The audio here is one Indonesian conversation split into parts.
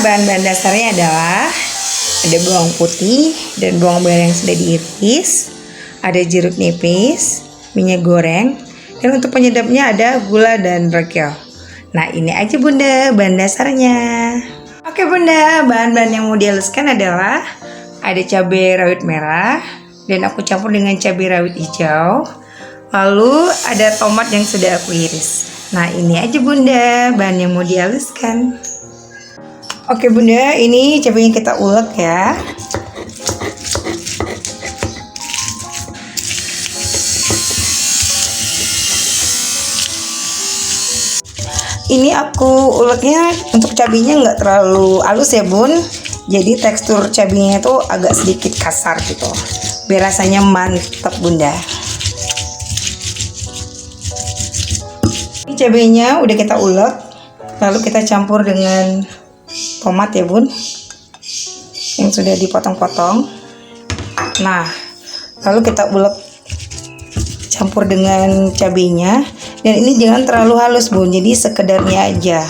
bahan-bahan dasarnya adalah ada bawang putih dan bawang merah yang sudah diiris, ada jeruk nipis, minyak goreng, dan untuk penyedapnya ada gula dan royco. Nah, ini aja Bunda bahan dasarnya. Oke Bunda, bahan-bahan yang mau dihaluskan adalah ada cabai rawit merah dan aku campur dengan cabai rawit hijau. Lalu ada tomat yang sudah aku iris. Nah, ini aja Bunda bahan yang mau dihaluskan. Oke Bunda, ini cabainya kita ulek ya. Ini aku uleknya untuk cabainya nggak terlalu halus ya Bun. Jadi tekstur cabainya itu agak sedikit kasar gitu, biar rasanya mantap Bunda. Ini cabainya udah kita ulek, lalu kita campur dengan tomat ya Bun, yang sudah dipotong-potong. Nah, lalu kita ulek campur dengan cabainya, dan ini jangan terlalu halus Bun, jadi sekedarnya aja.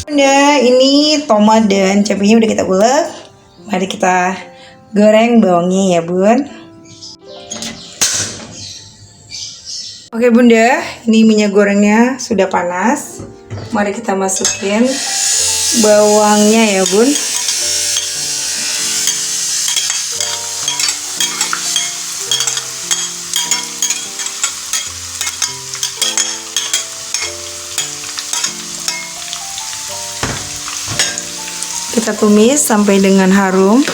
Bunda, ini tomat dan cabenya udah kita ulek. Mari kita goreng bawangnya ya Bun. Oke Bunda, ini minyak gorengnya sudah panas. Mari kita masukin bawangnya ya Bun. Kita tumis sampai dengan harum.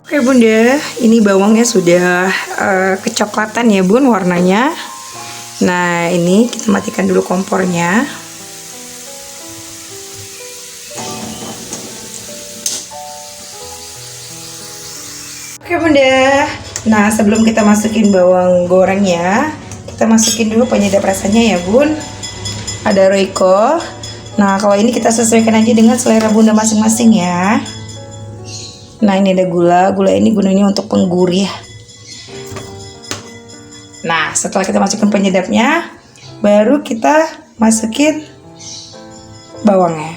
Oke Bunda, ini bawangnya sudah kecoklatan ya Bun warnanya. Nah, ini kita matikan dulu kompornya. Oke Bunda, nah sebelum kita masukin bawang gorengnya, kita masukin dulu penyedap rasanya ya Bun. Ada royco. Nah, kalau ini kita sesuaikan aja dengan selera Bunda masing-masing ya. Nah, ini ada gula. Gula ini gunanya untuk penggurih. Nah, setelah kita masukin penyedapnya, baru kita masukin bawangnya.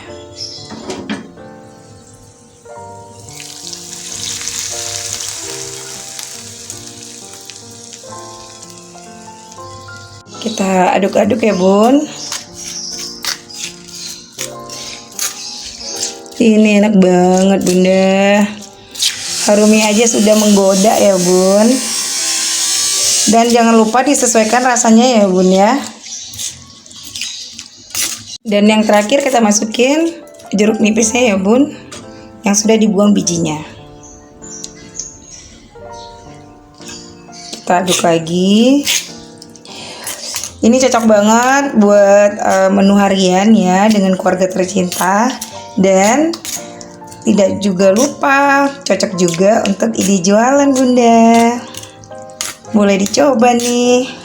Kita aduk-aduk ya Bun. Ini enak banget Bunda. Harumnya aja sudah menggoda ya Bun. Dan jangan lupa disesuaikan rasanya ya Bun ya. Dan yang terakhir kita masukin jeruk nipisnya ya Bun, yang sudah dibuang bijinya. Kita aduk lagi. Ini cocok banget buat menu harian ya dengan keluarga tercinta, dan tidak juga lupa cocok juga untuk ide jualan Bunda. Boleh dicoba nih.